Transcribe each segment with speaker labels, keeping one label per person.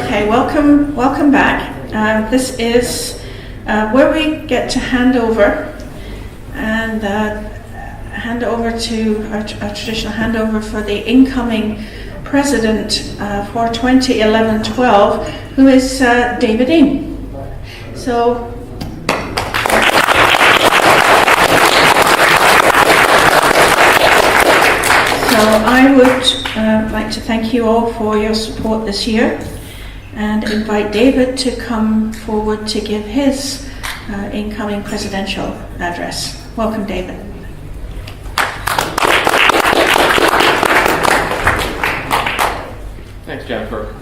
Speaker 1: Okay, welcome back. This is where we get to hand over to our traditional handover for the incoming president for 2011-12, who is David Dean. So I would like to thank you all for your support this year and invite David to come forward to give his incoming presidential address. Welcome, David.
Speaker 2: Thanks, Jennifer.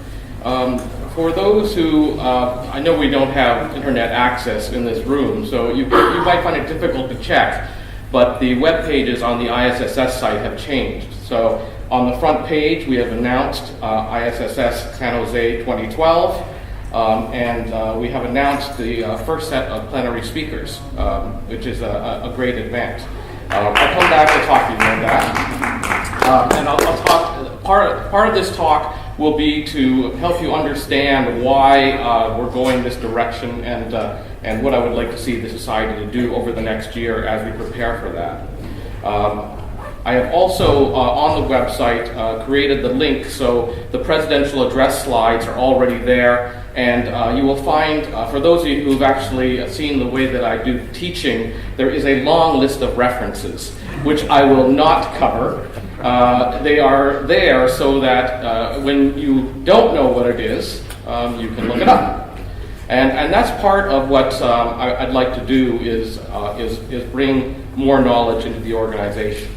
Speaker 2: For those who, I know we don't have internet access in this room, so you might find it difficult to check, but the web pages on the ISSS site have changed. So on the front page, we have announced ISSS San Jose 2012, and we have announced the first set of plenary speakers, which is a great advance. I'll come back to talk to you about that. And I'll talk, part of this talk will be to help you understand why we're going this direction and what I would like to see the society to do over the next year as we prepare for that. I have also, on the website, created the link, so the presidential address slides are already there, and you will find, for those of you who've actually seen the way that I do teaching, there is a long list of references, which I will not cover. They are there so that when you don't know what it is, you can look it up. And that's part of what I'd like to do is bring more knowledge into the organization.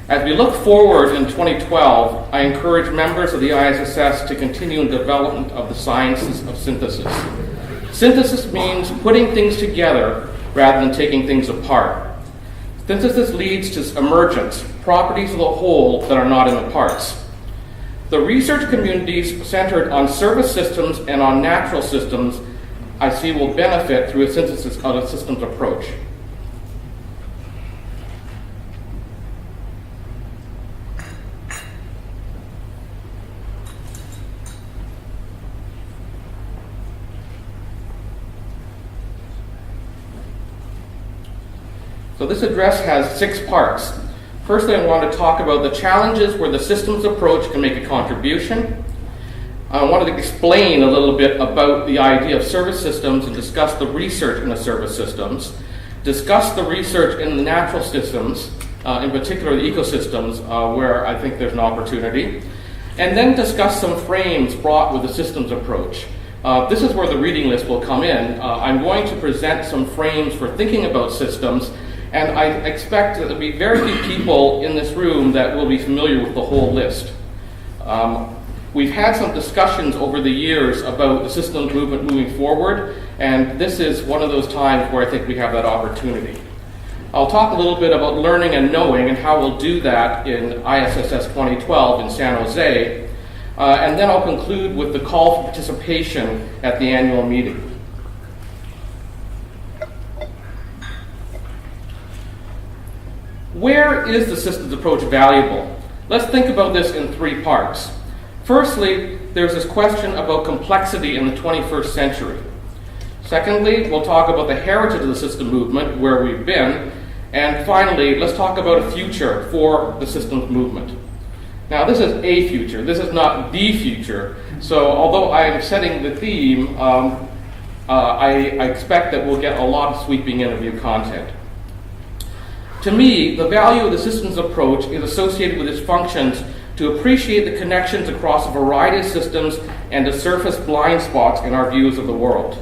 Speaker 2: As we look forward in 2012, I encourage members of the ISSS to continue in development of the sciences of synthesis. Synthesis means putting things together rather than taking things apart. Synthesis leads to emergence, properties of the whole that are not in the parts. The research communities centered on service systems and on natural systems, I see, will benefit through a synthesis of a systems approach. So this address has 6 parts. Firstly, I want to talk about the challenges where the systems approach can make a contribution. I wanted to explain a little bit about the idea of service systems and discuss the research in the service systems, discuss the research in the natural systems, in particular the ecosystems, where I think there's an opportunity, and then discuss some frames brought with the systems approach. This is where the reading list will come in. I'm going to present some frames for thinking about systems, and I expect that there'll be very few people in this room that will be familiar with the whole list. We've had some discussions over the years about the systems movement moving forward, and this is one of those times where I think we have that opportunity. I'll talk a little bit about learning and knowing and how we'll do that in ISSS 2012 in San Jose, and then I'll conclude with the call for participation at the annual meeting. Where is the systems approach valuable? Let's think about this in 3 parts. Firstly, there's this question about complexity in the 21st century. Secondly, we'll talk about the heritage of the system movement, where we've been. And finally, let's talk about a future for the systems movement. Now, this is a future. This is not the future. So although I am setting the theme, I expect that we'll get a lot of sweeping in of new content. To me, the value of the systems approach is associated with its functions to appreciate the connections across a variety of systems and to surface blind spots in our views of the world.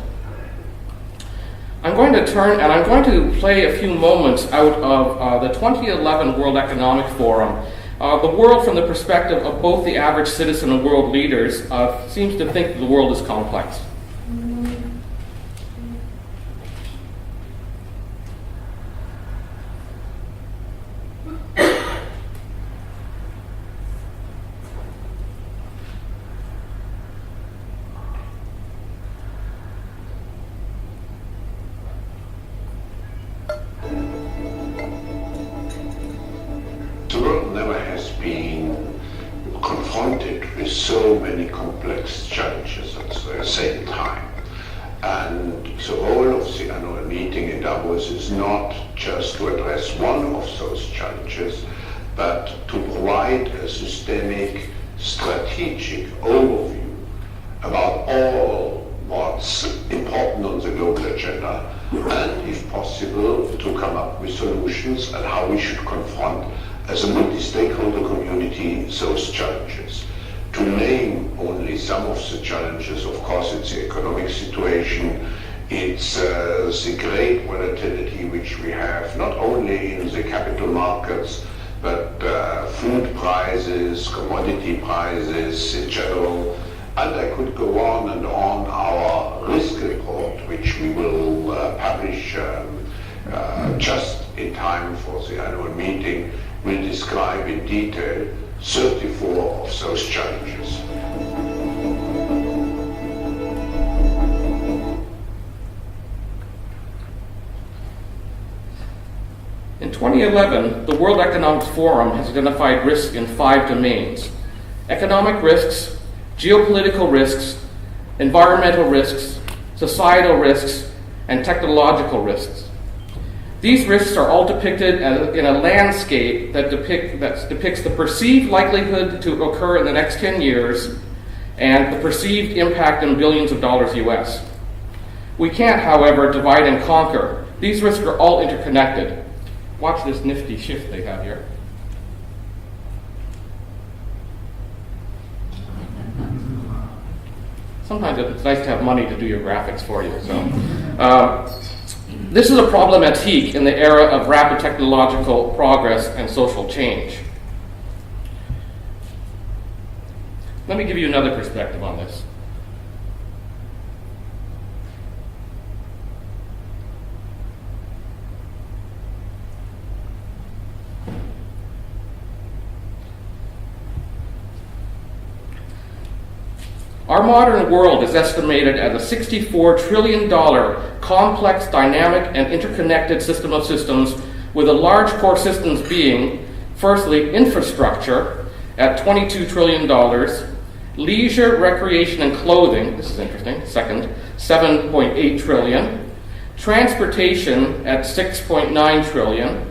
Speaker 2: I'm going to turn and I'm going to play a few moments out of the 2011 World Economic Forum. The world from the perspective of both the average citizen and world leaders seems to think that the world is complex.
Speaker 3: The world never has been confronted with so many complex challenges at the same time. And the role of the annual meeting in Davos is not just to address one of those challenges, but to provide a systemic, strategic overview about all what's important on the global agenda, and if possible, to come up with solutions and how we should confront, as a multi-stakeholder community, those challenges. To name only some of the challenges, of course, it's the economic situation, it's the great volatility which we have, not only in the capital markets, but food prices, commodity prices in general, and I could go on and on. Our risk report, which we will publish just in time for the annual meeting, will describe in detail 34 of those challenges.
Speaker 2: In 2011, the World Economic Forum has identified risk in 5 domains: economic risks, geopolitical risks, environmental risks, societal risks, and technological risks. These risks are all depicted in a landscape that depicts the perceived likelihood to occur in the next 10 years and the perceived impact in billions of dollars US. We can't, however, divide and conquer. These risks are all interconnected. Watch this nifty shift they have here. Sometimes it's nice to have money to do your graphics for you. This is a problematique in the era of rapid technological progress and social change. Let me give you another perspective on this. Our modern world is estimated as a $64 trillion complex, dynamic, and interconnected system of systems, with the large core systems being, firstly, infrastructure at $22 trillion, leisure, recreation, and clothing, this is interesting, second, $7.8 trillion, transportation at $6.9 trillion,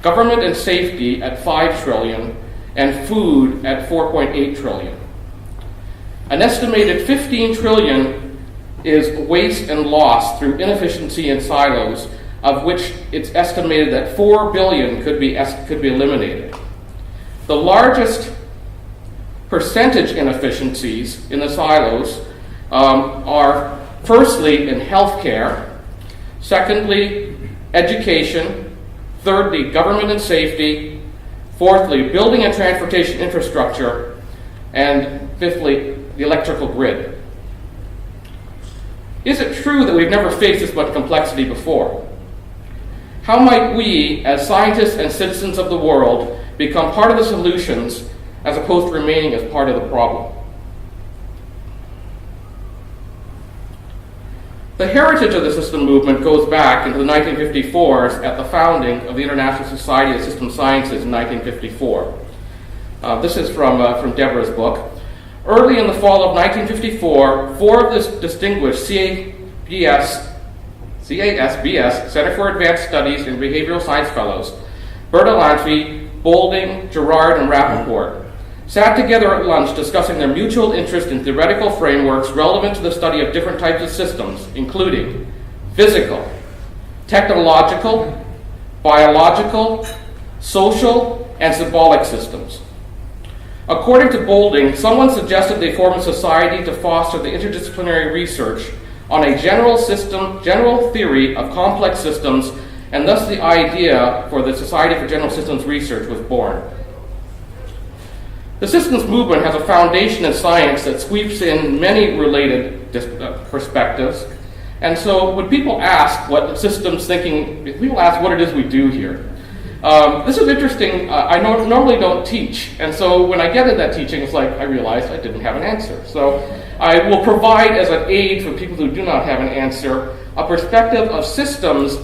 Speaker 2: government and safety at $5 trillion, and food at $4.8 trillion. An estimated $15 trillion is waste and loss through inefficiency and silos, of which it's estimated that $4 billion could be eliminated. The largest percentage inefficiencies in the silos are firstly in healthcare, secondly education, thirdly government and safety, fourthly building and transportation infrastructure, and fifthly the electrical grid. Is it true that we've never faced this much complexity before? How might we, as scientists and citizens of the world, become part of the solutions as opposed to remaining as part of the problem? The heritage of the system movement goes back into the 1954s at the founding of the International Society of System Sciences in 1954. This is from Deborah's book. Early in the fall of 1954, 4 of the distinguished CASBS, Center for Advanced Studies in Behavioral Science Fellows, Bertalanffy, Boulding, Gerard, and Rappaport, sat together at lunch discussing their mutual interest in theoretical frameworks relevant to the study of different types of systems, including physical, technological, biological, social, and symbolic systems. According to Boulding, someone suggested they form a society to foster the interdisciplinary research on a general theory of complex systems, and thus the idea for the Society for General Systems Research was born. The systems movement has a foundation in science that sweeps in many related perspectives, and so when people ask what systems thinking, people ask what it is we do here. This is interesting. I normally don't teach, and so when I get into that teaching, it's like I realized I didn't have an answer. So I will provide as an aid for people who do not have an answer a perspective of systems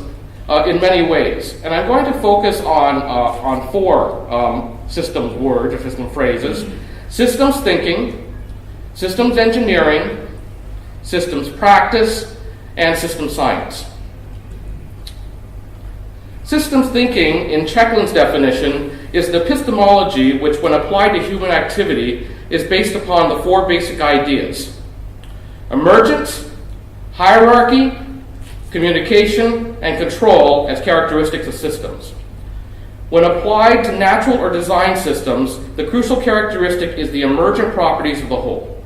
Speaker 2: in many ways. And I'm going to focus on 4 systems words or system phrases: systems thinking, systems engineering, systems practice, and systems science. Systems thinking, in Cheklin's definition, is an epistemology which, when applied to human activity, is based upon the four basic ideas: emergence, hierarchy, communication, and control as characteristics of systems. When applied to natural or design systems, the crucial characteristic is the emergent properties of the whole.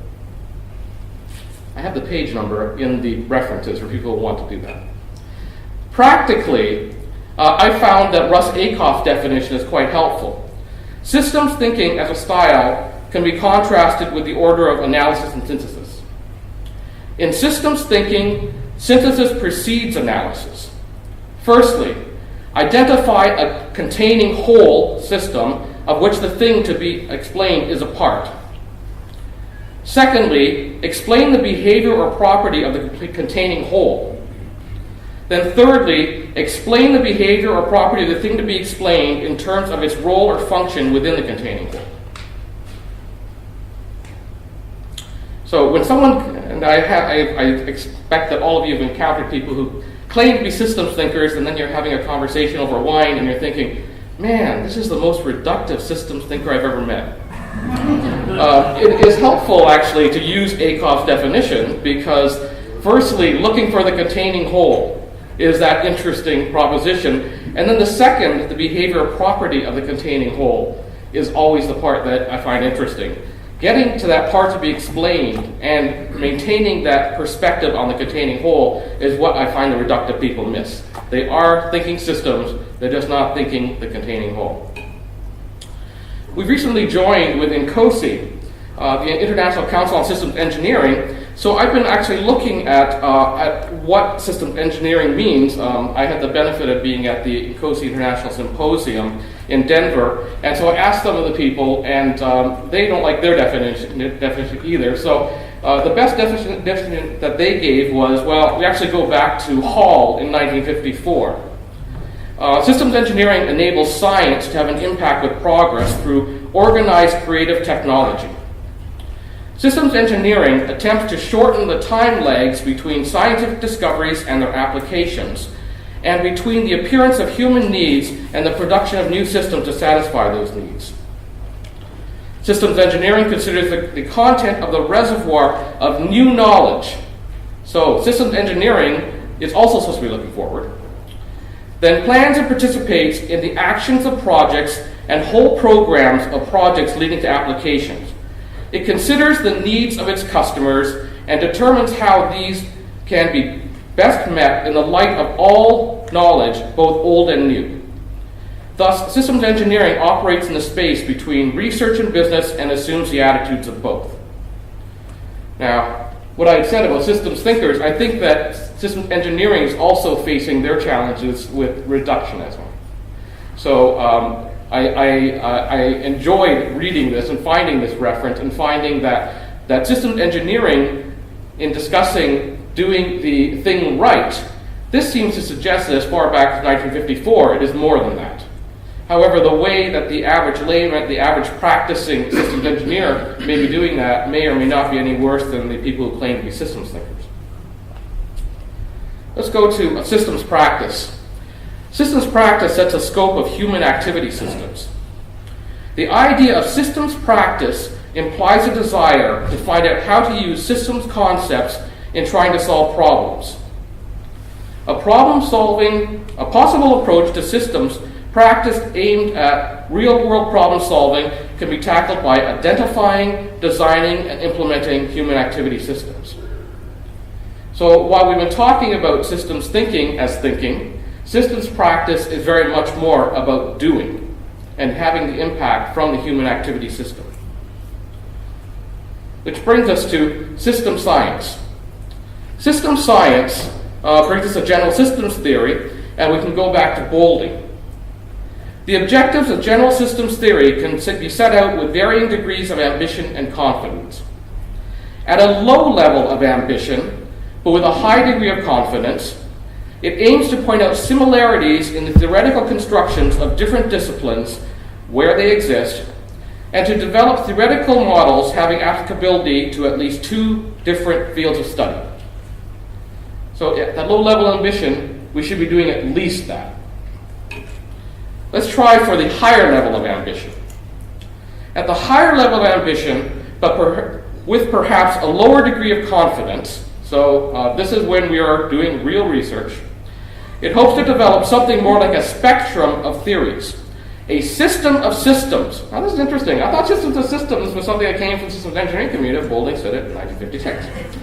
Speaker 2: I have the page number in the references for people who want to do that. Practically, I found that Russ Ackoff's definition is quite helpful. Systems thinking as a style can be contrasted with the order of analysis and synthesis. In systems thinking, synthesis precedes analysis. Firstly, identify a containing whole system of which the thing to be explained is a part. Secondly, explain the behavior or property of the containing whole. Then thirdly, explain the behavior or property of the thing to be explained in terms of its role or function within the containing whole. So when someone, and I expect that all of you have encountered people who claim to be systems thinkers, and then you're having a conversation over wine and you're thinking, man, this is the most reductive systems thinker I've ever met. It is helpful actually to use Ackoff's definition because firstly, looking for the containing whole is that interesting proposition. And then the second, the behavior property of the containing whole, is always the part that I find interesting. Getting to that part to be explained and maintaining that perspective on the containing whole is what I find the reductive people miss. They are thinking systems, they're just not thinking the containing whole. We've recently joined with INCOSE, the International Council on Systems Engineering. So I've been actually looking at what systems engineering means. I had the benefit of being at the INCOSE International Symposium in Denver, and so I asked some of the people, and they don't like their definition either. So the best definition that they gave was, well, we actually go back to Hull in 1954. Systems engineering enables science to have an impact with progress through organized creative technology. Systems engineering attempts to shorten the time lags between scientific discoveries and their applications, and between the appearance of human needs and the production of new systems to satisfy those needs. Systems engineering considers the content of the reservoir of new knowledge. So systems engineering is also supposed to be looking forward. Then plans and participates in the actions of projects and whole programs of projects leading to applications. It considers the needs of its customers and determines how these can be best met in the light of all knowledge, both old and new. Thus, systems engineering operates in the space between research and business and assumes the attitudes of both. Now, what I had said about systems thinkers, I think that systems engineering is also facing their challenges with reductionism. So I enjoyed reading this and finding this reference and finding that systems engineering, in discussing doing the thing right, this seems to suggest that as far back as 1954, it is more than that. However, the way that the average layman, the average practicing systems engineer may be doing that may or may not be any worse than the people who claim to be systems thinkers. Let's go to systems practice. Systems practice sets a scope of human activity systems. The idea of systems practice implies a desire to find out how to use systems concepts in trying to solve problems. A possible approach to systems practice aimed at real-world problem solving can be tackled by identifying, designing, and implementing human activity systems. So while we've been talking about systems thinking as thinking, systems practice is very much more about doing and having the impact from the human activity system. Which brings us to system science. System science brings us a general systems theory, and we can go back to Boulding. The objectives of general systems theory can be set out with varying degrees of ambition and confidence. At a low level of ambition, but with a high degree of confidence, it aims to point out similarities in the theoretical constructions of different disciplines where they exist, and to develop theoretical models having applicability to at least 2 different fields of study. So at that low-level ambition, we should be doing at least that. Let's try for the higher level of ambition. At the higher level of ambition, but with perhaps a lower degree of confidence, so this is when we are doing real research, it hopes to develop something more like a spectrum of theories, a system of systems. Now this is interesting. I thought systems of systems was something that came from the systems engineering community of Boulding said it in 1956.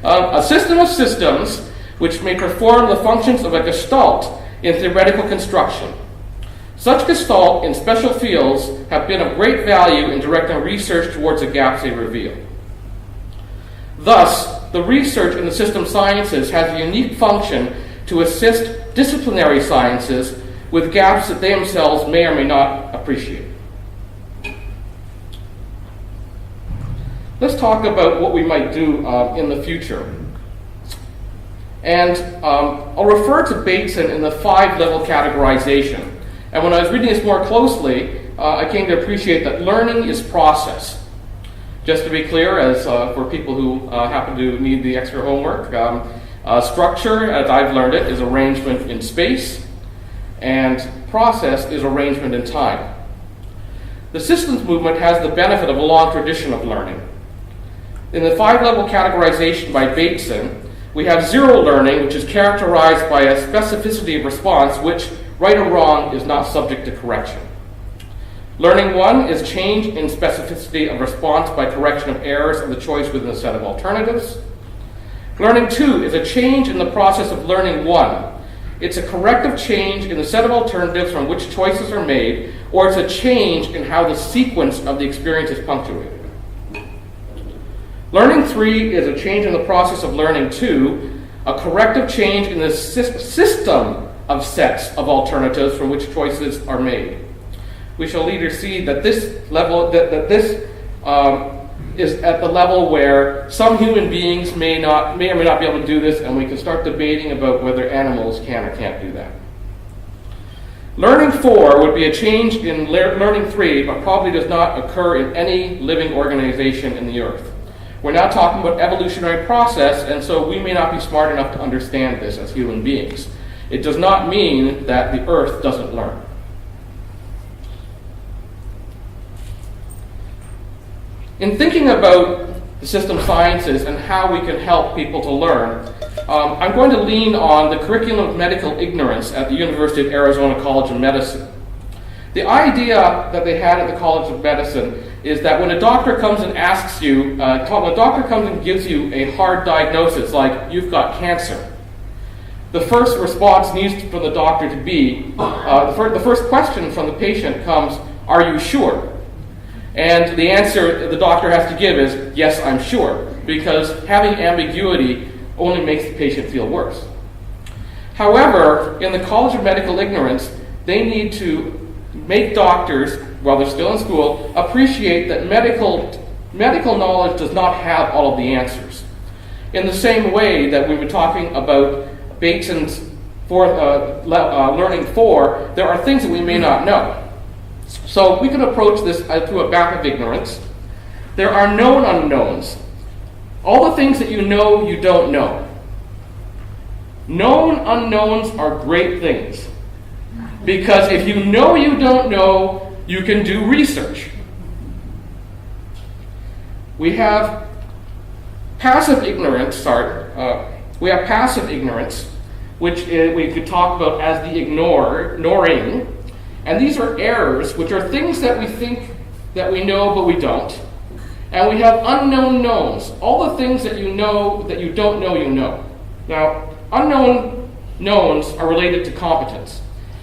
Speaker 2: A system of systems which may perform the functions of a gestalt in theoretical construction. Such gestalt in special fields have been of great value in directing research towards the gaps they reveal. Thus, the research in the system sciences has a unique function to assist disciplinary sciences with gaps that they themselves may or may not appreciate. Let's talk about what we might do in the future. And I'll refer to Bateson in the 5-level categorization. And when I was reading this more closely, I came to appreciate that learning is process. Just to be clear, as for people who happen to need the extra homework, structure, as I've learned it, is arrangement in space, and process is arrangement in time. The systems movement has the benefit of a long tradition of learning. In the 5-level categorization by Bateson, we have zero learning, which is characterized by a specificity of response, which, right or wrong, is not subject to correction. Learning 1 is change in specificity of response by correction of errors of the choice within a set of alternatives. Learning 2 is a change in the process of learning 1. It's a corrective change in the set of alternatives from which choices are made, or it's a change in how the sequence of the experience is punctuated. Learning 3 is a change in the process of learning 2, a corrective change in the system of sets of alternatives from which choices are made. We shall later see that this level, is at the level where some human beings may or may not be able to do this, and we can start debating about whether animals can or can't do that. Learning 4 would be a change in learning 3, but probably does not occur in any living organization in the earth. We're now talking about evolutionary process, and so we may not be smart enough to understand this as human beings. It does not mean that the earth doesn't learn. In thinking about the system sciences and how we can help people to learn, I'm going to lean on the curriculum of medical ignorance at the University of Arizona College of Medicine. The idea that they had at the College of Medicine is that when a doctor comes and asks you, when a doctor comes and gives you a hard diagnosis, like you've got cancer, the first response needs from the doctor to be, the first question from the patient comes, "Are you sure?" And the answer the doctor has to give is, "Yes, I'm sure," because having ambiguity only makes the patient feel worse. However, in the College of Medical Ignorance, they need to make doctors, while they're still in school, appreciate that medical knowledge does not have all of the answers. In the same way that we were talking about Bateson's learning 4, there are things that we may not know. So we can approach this through a map of ignorance. There are known unknowns. All the things that you know you don't know. Known unknowns are great things. Because if you know you don't know, you can do research. We have passive ignorance, which we could talk about as the ignoring. And these are errors, which are things that we think that we know but we don't. And we have unknown knowns, all the things that you know that you don't know you know. Now, unknown knowns are related to competence.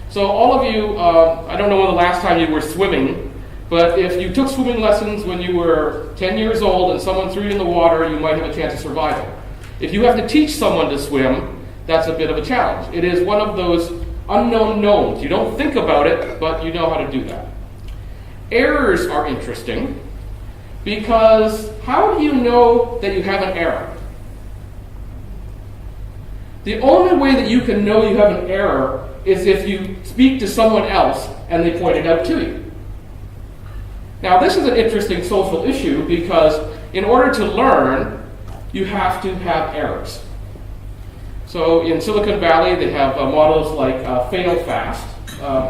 Speaker 2: So all of you, I don't know when the last time you were swimming, but if you took swimming lessons when you were 10 years old and someone threw you in the water, you might have a chance of survival. If you have to teach someone to swim, that's a bit of a challenge. It is one of those unknown knowns. You don't think about it, but you know how to do that. Errors are interesting because how do you know that you have an error? The only way that you can know you have an error is if you speak to someone else and they point it out to you. Now, this is an interesting social issue because in order to learn, you have to have errors. So in Silicon Valley, they have models like fail fast,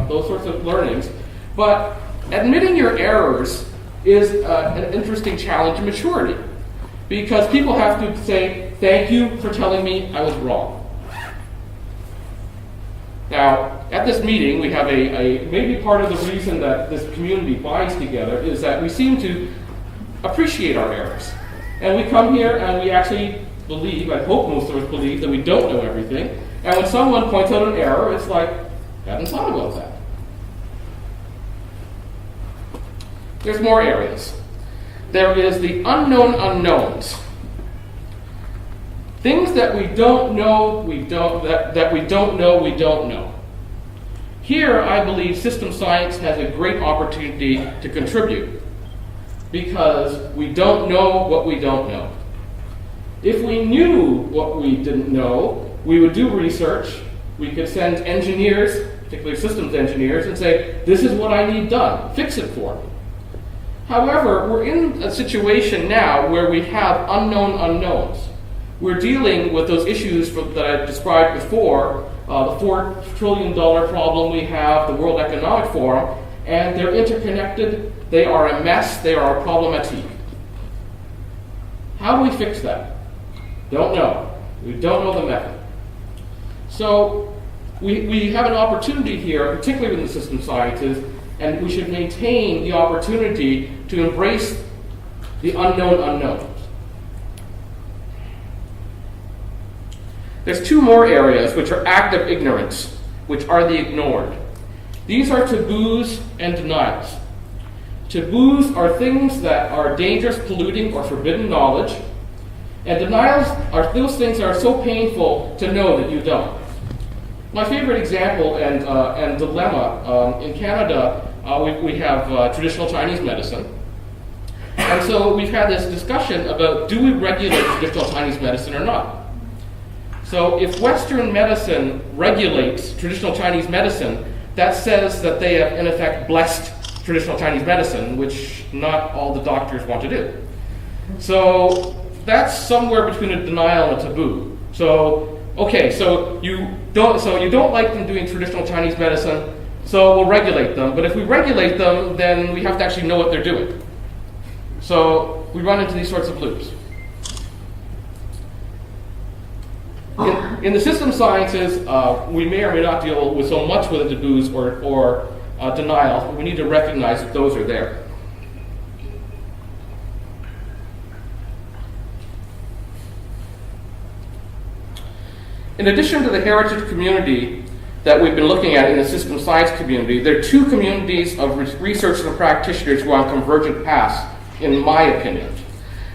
Speaker 2: those sorts of learnings. But admitting your errors is an interesting challenge in maturity because people have to say, thank you for telling me I was wrong. Now, at this meeting, we have maybe part of the reason that this community binds together is that we seem to appreciate our errors. And we come here and we actually believe, I hope most of us believe, that we don't know everything. And when someone points out an error, it's like, I hadn't thought about that. There's more areas. There is the unknown unknowns. Things that we don't know, that we don't know, we don't know. Here, I believe system science has a great opportunity to contribute because we don't know what we don't know. If we knew what we didn't know, we would do research. We could send engineers, particularly systems engineers, and say, this is what I need done. Fix it for me. However, we're in a situation now where we have unknown unknowns. We're dealing with those issues that I described before, the $4 trillion problem we have, the World Economic Forum, and they're interconnected, they are a mess, they are problematic. How do we fix that? Don't know. We don't know the method. So we have an opportunity here, particularly in the system sciences, and we should maintain the opportunity to embrace the unknown unknowns. There's two more areas which are active ignorance, which are the ignored. These are taboos and denials. Taboos are things that are dangerous, polluting, or forbidden knowledge. And denials are those things that are so painful to know that you don't. My favorite example and dilemma, in Canada, we have traditional Chinese medicine. And so we've had this discussion about, do we regulate traditional Chinese medicine or not? So if Western medicine regulates traditional Chinese medicine, that says that they have, in effect, blessed traditional Chinese medicine, which not all the doctors want to do. So that's somewhere between a denial and a taboo. So, okay, so you don't like them doing traditional Chinese medicine, so we'll regulate them. But if we regulate them, then we have to actually know what they're doing. So we run into these sorts of loops. In the system sciences, we may or may not deal with so much with the taboos or denials, but we need to recognize that those are there. In addition to the heritage community that we've been looking at in the system science community, there are two communities of researchers and practitioners who are on convergent paths, in my opinion.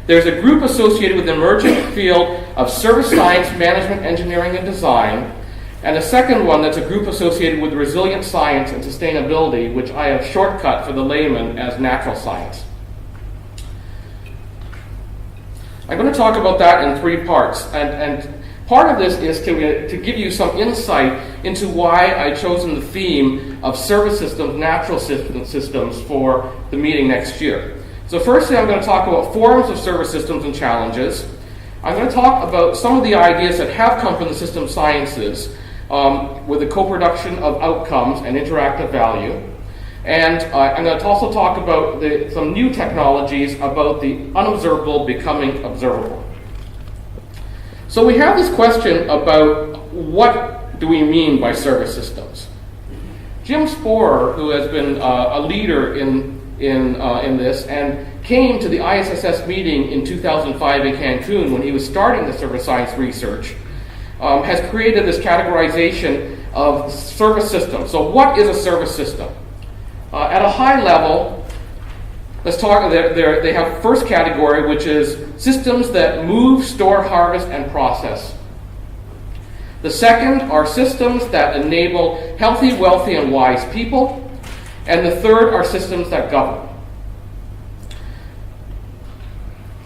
Speaker 2: There's a group associated with the emerging field of service science, management, engineering, and design, and a second one that's a group associated with resilient science and sustainability, which I have shortcut for the layman as natural science. I'm going to talk about that in three parts, and part of this is to give you some insight into why I've chosen the theme of service systems, natural systems for the meeting next year. So firstly, I'm going to talk about forms of service systems and challenges. I'm going to talk about some of the ideas that have come from the system sciences with the co-production of outcomes and interactive value. And I'm going to also talk about some new technologies about the unobservable becoming observable. So we have this question about what do we mean by service systems. Jim Sporer, who has been a leader in this and came to the ISSS meeting in 2005 in Cancun when he was starting the service science research, has created this categorization of service systems. So what is a service system? At a high level, let's talk, they have first category, which is systems that move, store, harvest, and process. The second are systems that enable healthy, wealthy, and wise people. And the third are systems that govern.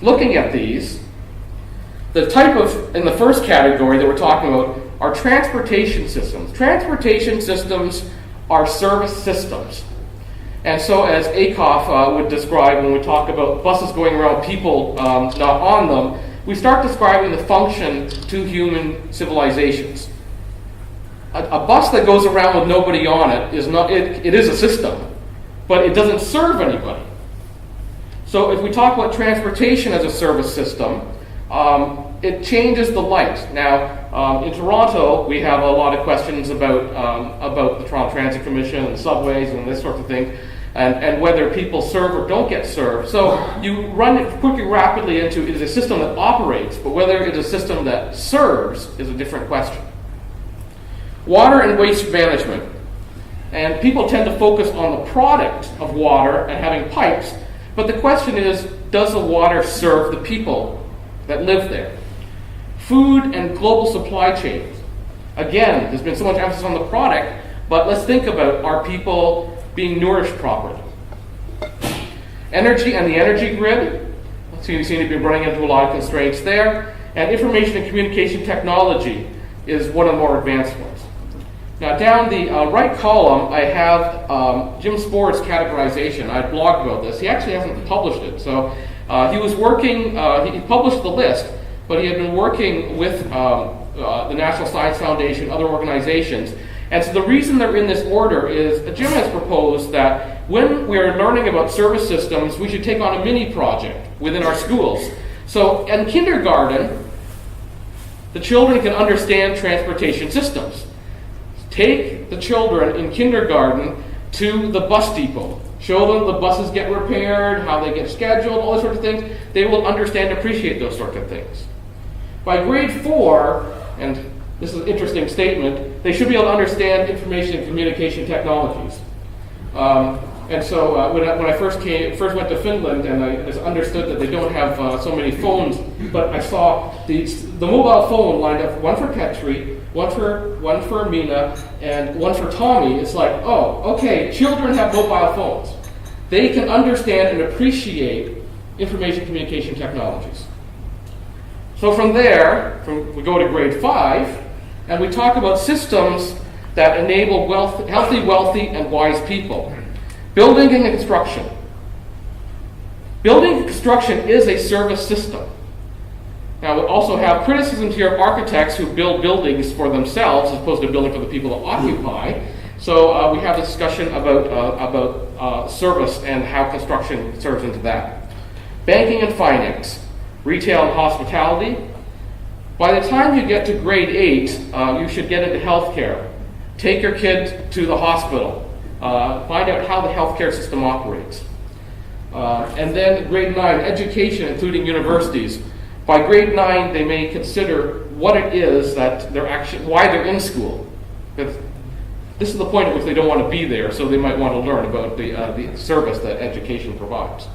Speaker 2: Looking at these, the type of, in the first category that we're talking about, are transportation systems. Transportation systems are service systems. And so as Akoff would describe when we talk about buses going around people not on them, we start describing the function to human civilizations. A bus that goes around with nobody on it is not, it is a system, but it doesn't serve anybody. So if we talk about transportation as a service system, it changes the light. Now, in Toronto, we have a lot of questions about the Toronto Transit Commission and subways and this sort of thing, and whether people serve or don't get served. So you run it quickly, rapidly into it is a system that operates, but whether it is a system that serves is a different question. Water and waste management. And people tend to focus on the product of water and having pipes, but the question is, does the water serve the people that live there? Food and global supply chains. Again, there's been so much emphasis on the product, but let's think about, are people being nourished properly? Energy and the energy grid. So you seem to be running into a lot of constraints there. And information and communication technology is one of the more advanced ones. Now down the right column, I have Jim Spore's categorization. I blogged about this. He actually hasn't published it. So he was working, he published the list, but he had been working with the National Science Foundation, other organizations. And so the reason they're in this order is Jim has proposed that when we're learning about service systems, we should take on a mini project within our schools. So in kindergarten, the children can understand transportation systems. Take the children in kindergarten to the bus depot. Show them the buses get repaired, how they get scheduled, all those sorts of things. They will understand and appreciate those sorts of things. By grade 4, and this is an interesting statement, they should be able to understand information and communication technologies. And so when I first went to Finland, and I understood that they don't have so many phones, but I saw the mobile phone lined up, one for Petri, one for Mina, and one for Tommy. It's like, oh, okay, children have mobile phones. They can understand and appreciate information communication technologies. So from there, we go to grade 5, and we talk about systems that enable healthy, wealthy, and wise people. Building and construction. Building and construction is a service system. Now, we also have criticisms here of architects who build buildings for themselves as opposed to building for the people to occupy. So we have a discussion about service and how construction serves into that. Banking and finance, retail and hospitality. By the time you get to grade 8, you should get into healthcare. Take your kid to the hospital. Find out how the healthcare system operates. And then grade 9, education, including universities. By grade 9, they may consider what it is that why they're in school. This is the point at which they don't want to be there, so they might want to learn about the service that education provides.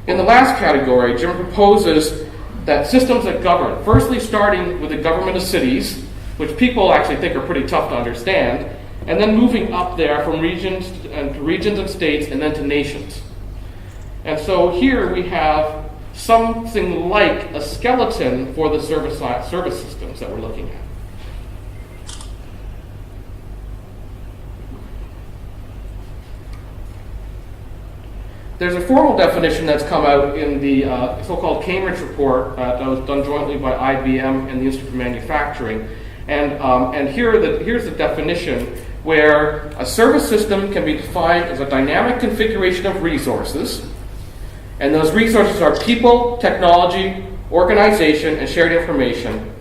Speaker 2: In the last category, Jim proposes that systems that govern, firstly starting with the government of cities, which people actually think are pretty tough to understand, and then moving up there from regions and states, and then to nations. And so here we have something like a skeleton for the service systems that we're looking at. There's a formal definition that's come out in the so-called Cambridge report that was done jointly by IBM and the Institute for Manufacturing. And here's the definition, where a service system can be defined as a dynamic configuration of resources. And those resources are people, technology, organization, and shared information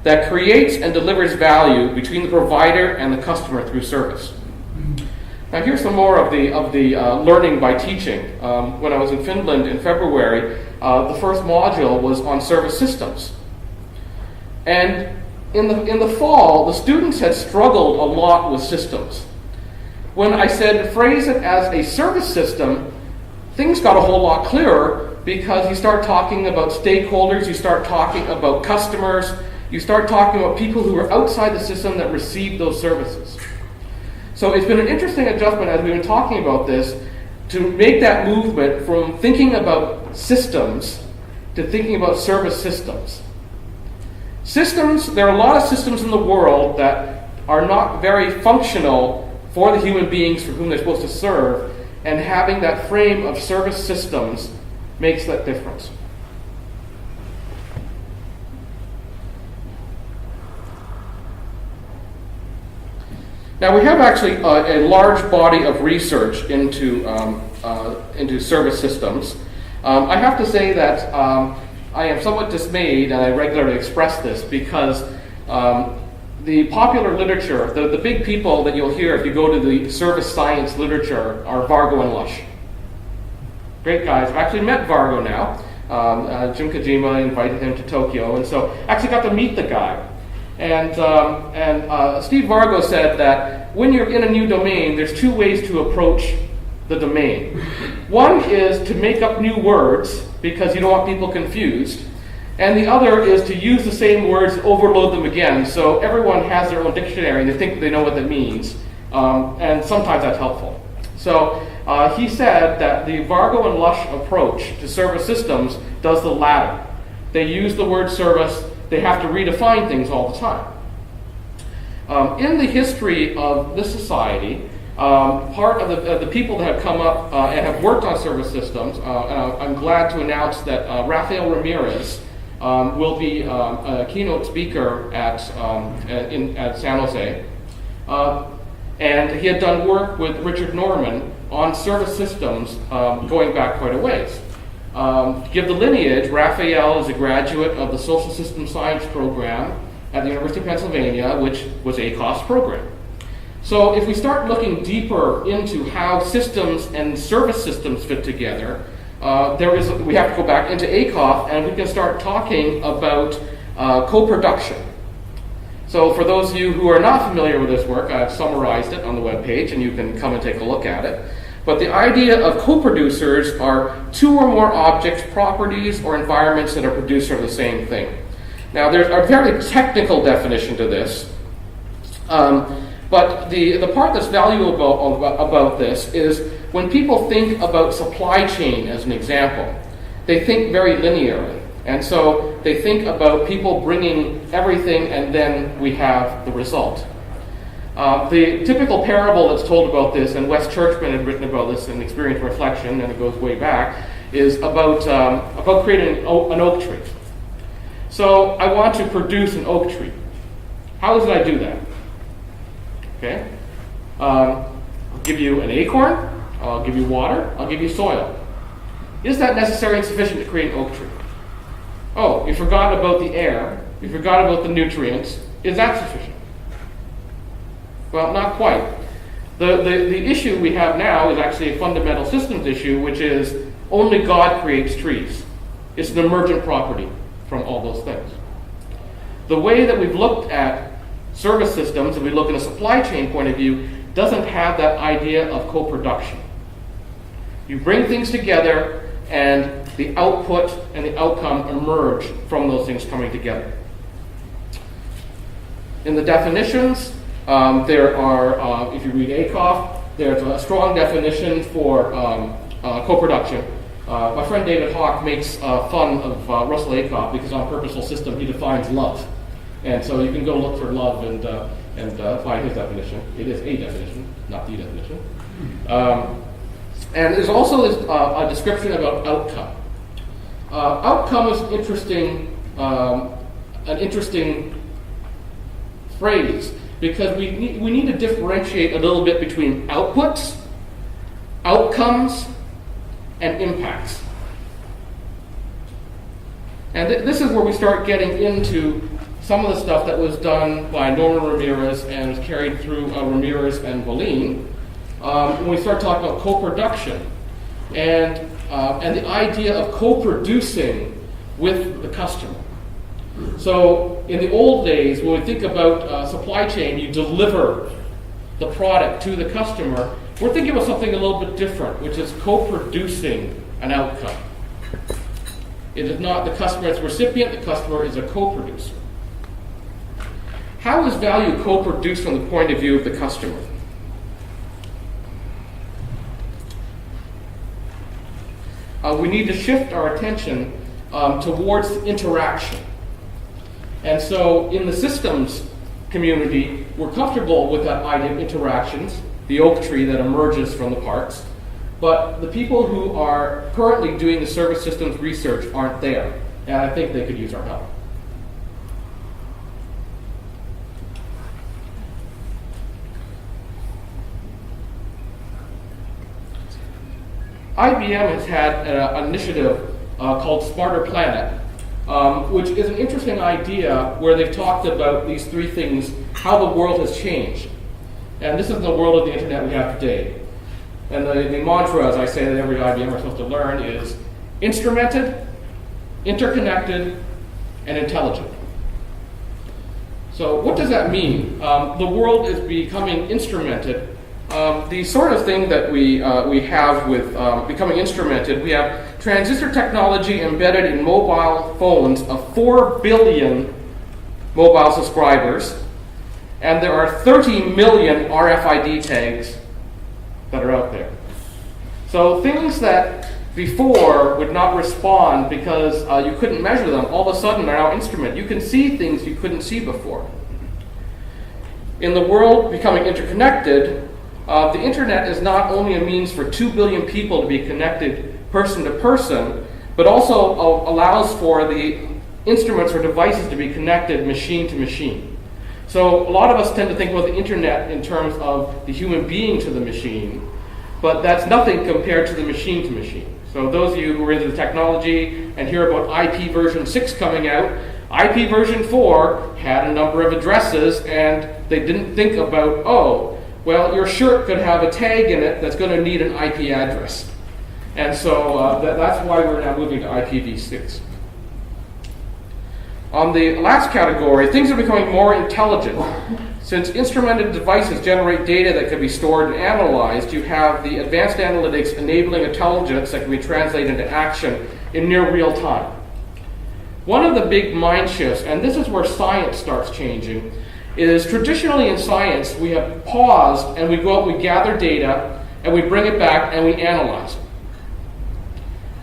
Speaker 2: that creates and delivers value between the provider and the customer through service. Now here's some more of the learning by teaching. When I was in Finland in February, the first module was on service systems. And in the fall, the students had struggled a lot with systems. When I said phrase it as a service system, things got a whole lot clearer, because you start talking about stakeholders, you start talking about customers, you start talking about people who are outside the system that receive those services. So it's been an interesting adjustment as we've been talking about this, to make that movement from thinking about systems to thinking about service systems. Systems, there are a lot of systems in the world that are not very functional for the human beings for whom they're supposed to serve, and having that frame of service systems makes that difference. Now, we have actually a large body of research into service systems. I have to say that I am somewhat dismayed, and I regularly express this, because the popular literature, the big people that you'll hear if you go to the service science literature are Vargo and Lush. Great guys. I've actually met Vargo now. Jim Kojima invited him to Tokyo, and so actually got to meet the guy. And Steve Vargo said that when you're in a new domain, there's two ways to approach the domain. One is to make up new words because you don't want people confused. And the other is to use the same words, overload them again, so everyone has their own dictionary and they think they know what that means. And sometimes that's helpful. So he said that the Vargo and Lush approach to service systems does the latter. They use the word service. They have to redefine things all the time. In the history of this society, part of the people that have come up and have worked on service systems, and I'm glad to announce that Rafael Ramirez will be a keynote speaker at San Jose. And he had done work with Richard Norman on service systems going back quite a ways. To give the lineage, Raphael is a graduate of the Social System Science program at the University of Pennsylvania, which was ACOS's program. So if we start looking deeper into how systems and service systems fit together, we have to go back into ACOS and we can start talking about co-production. So for those of you who are not familiar with this work, I've summarized it on the webpage and you can come and take a look at it. But the idea of co-producers are two or more objects, properties, or environments that are producer of the same thing. Now, there's a very technical definition to this, but the part that's valuable about this is when people think about supply chain as an example, they think very linearly. And so they think about people bringing everything and then we have the result. The typical parable that's told about this, and Wes Churchman had written about this in Experience Reflection, and it goes way back, is about creating an oak tree. So I want to produce an oak tree. How does I do that? Okay, I'll give you an acorn, I'll give you water, I'll give you soil. Is that necessary and sufficient to create an oak tree? Oh, you forgot about the air, you forgot about the nutrients. Is that sufficient? Well, not quite. The issue we have now is actually a fundamental systems issue, which is only God creates trees. It's an emergent property from all those things. The way that we've looked at service systems, and we look at a supply chain point of view, doesn't have that idea of co-production. You bring things together, and the output and the outcome emerge from those things coming together. In the definitions, there are, if you read ACOF, there's a strong definition for co-production. My friend David Hawk makes fun of Russell Acoff because on Purposeful System he defines love. And so you can go look for love and find his definition. It is a definition, not the definition. And there's also this, a description about outcome. Outcome is an interesting phrase because we need to differentiate a little bit between outputs, outcomes, and impacts. And this is where we start getting into some of the stuff that was done by Norman Ramirez and was carried through Ramirez and Boleyn. When we start talking about co-production and the idea of co-producing with the customer. So in the old days, when we think about supply chain, you deliver the product to the customer. We're thinking about something a little bit different, which is co-producing an outcome. It is not the customer as the recipient, the customer is a co-producer. How is value co-produced from the point of view of the customer? We need to shift our attention towards interaction. And so in the systems community, we're comfortable with that idea of interactions. the oak tree that emerges from the parts. But the people who are currently doing the service systems research aren't there, and I think they could use our help. IBM has had an initiative called Smarter Planet, which is an interesting idea where they've talked about these three things, how the world has changed. And this is the world of the internet we have today. And the mantra, as I say, that every IBM is supposed to learn is instrumented, interconnected, and intelligent. So what does that mean? The world is becoming instrumented. The sort of thing that we have with becoming instrumented, we have transistor technology embedded in mobile phones of 4 billion mobile subscribers, and there are 30 million RFID tags that are out there. So things that before would not respond because you couldn't measure them, all of a sudden are now instrumented. You can see things you couldn't see before. In the world becoming interconnected, the internet is not only a means for 2 billion people to be connected person to person, but also allows for the instruments or devices to be connected machine to machine. So a lot of us tend to think about the internet in terms of the human being to the machine, but that's nothing compared to the machine to machine. So those of you who are into the technology and hear about IP version 6 coming out, IP version 4 had a number of addresses, and they didn't think about, oh, well, your shirt could have a tag in it that's going to need an IP address. And so that's why we're now moving to IPv6. On the last category, things are becoming more intelligent. Since instrumented devices generate data that can be stored and analyzed, you have the advanced analytics enabling intelligence that can be translated into action in near real time. One of the big mind shifts, and this is where science starts changing, is traditionally in science we have paused and we go out, we gather data, and we bring it back and we analyze it.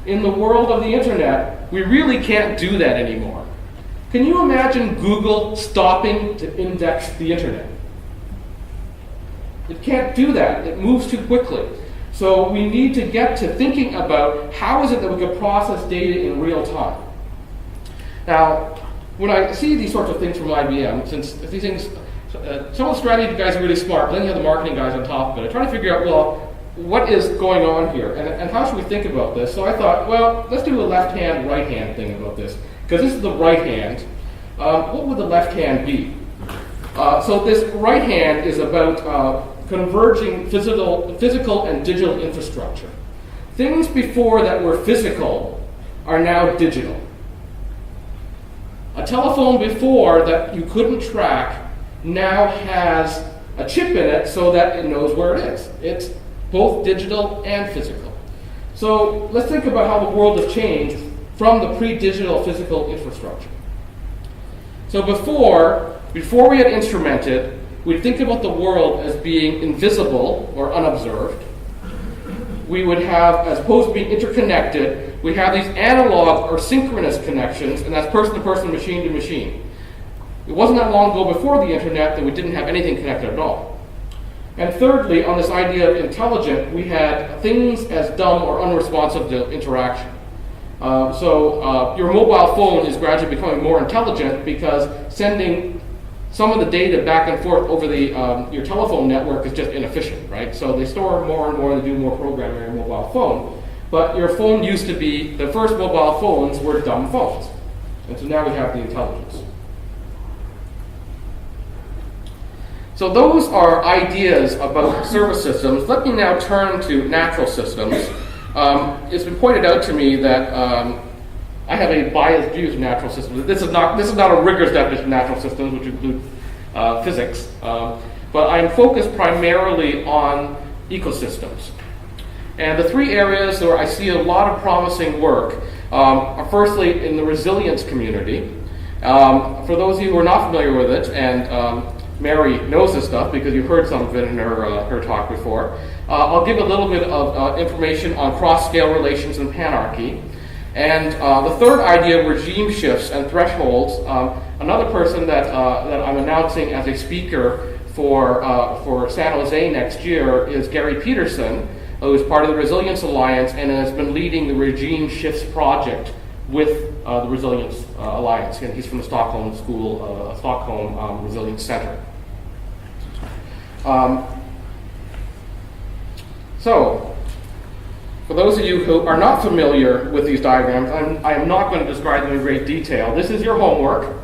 Speaker 2: In the world of the internet, we really can't do that anymore. Can you imagine Google stopping to index the internet? It can't do that. It moves too quickly. So we need to get to thinking about how is it that we can process data in real time. Now, when I see these sorts of things from IBM, since these things, some of the strategy guys are really smart, but then you have the marketing guys on top of it. I try to figure out, well, what is going on here, and how should we think about this? So I thought, well, let's do a left-hand, right-hand thing about this, because this is the right hand. What would the left hand be? So this right hand is about converging physical and digital infrastructure. Things before that were physical are now digital. A telephone before that you couldn't track now has a chip in it so that it knows where it is. It's both digital and physical. So let's think about how the world has changed from the pre-digital physical infrastructure. So before we had instrumented, we'd think about the world as being invisible or unobserved. We would have, as opposed to being interconnected, we'd have these analog or synchronous connections, and that's person to person, machine to machine. It wasn't that long ago before the internet that we didn't have anything connected at all. And thirdly, on this idea of intelligent, we had things as dumb or unresponsive to interaction. So your mobile phone is gradually becoming more intelligent because sending some of the data back and forth over the your telephone network is just inefficient, right? So they store more and more, they do more programming on your mobile phone. But your phone used to be, the first mobile phones were dumb phones. And so now we have the intelligence. So those are ideas about service systems. Let me now turn to natural systems. It's been pointed out to me that I have a biased view of natural systems. This is not a rigorous definition of natural systems, which include physics, but I'm focused primarily on ecosystems. And the three areas where I see a lot of promising work are firstly in the resilience community. For those of you who are not familiar with it, and Mary knows this stuff because you've heard some of it in her talk before, I'll give a little bit of information on cross-scale relations and panarchy. And the third idea, regime shifts and thresholds. Another person that I'm announcing as a speaker for San Jose next year is Gary Peterson, who is part of the Resilience Alliance and has been leading the Regime Shifts project with the Resilience Alliance. And he's from the Stockholm School, Stockholm Resilience Center. So, for those of you who are not familiar with these diagrams, I am not going to describe them in great detail. This is your homework.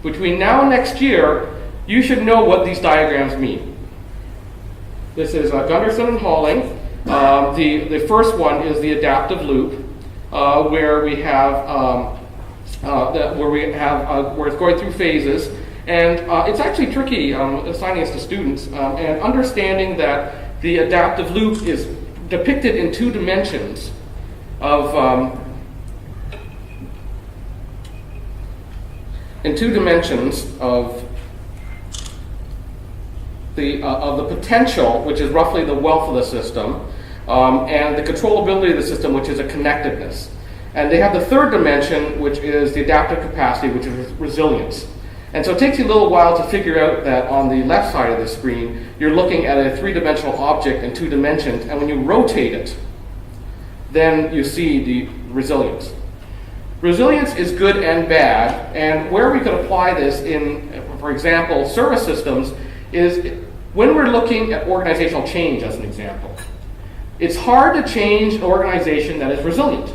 Speaker 2: Between now and next year, you should know what these diagrams mean. This is Gunderson and Halling. The first one is the adaptive loop, where it's going through phases, and it's actually tricky assigning this to students and understanding that the adaptive loop is depicted in two dimensions of the potential, which is roughly the wealth of the system, and the controllability of the system, which is a connectedness. And they have the third dimension, which is the adaptive capacity, which is resilience. And so it takes you a little while to figure out that on the left side of the screen, you're looking at a three-dimensional object in two dimensions, and when you rotate it, then you see the resilience. Resilience is good and bad, and where we could apply this in, for example, service systems, is when we're looking at organizational change, as an example. It's hard to change an organization that is resilient.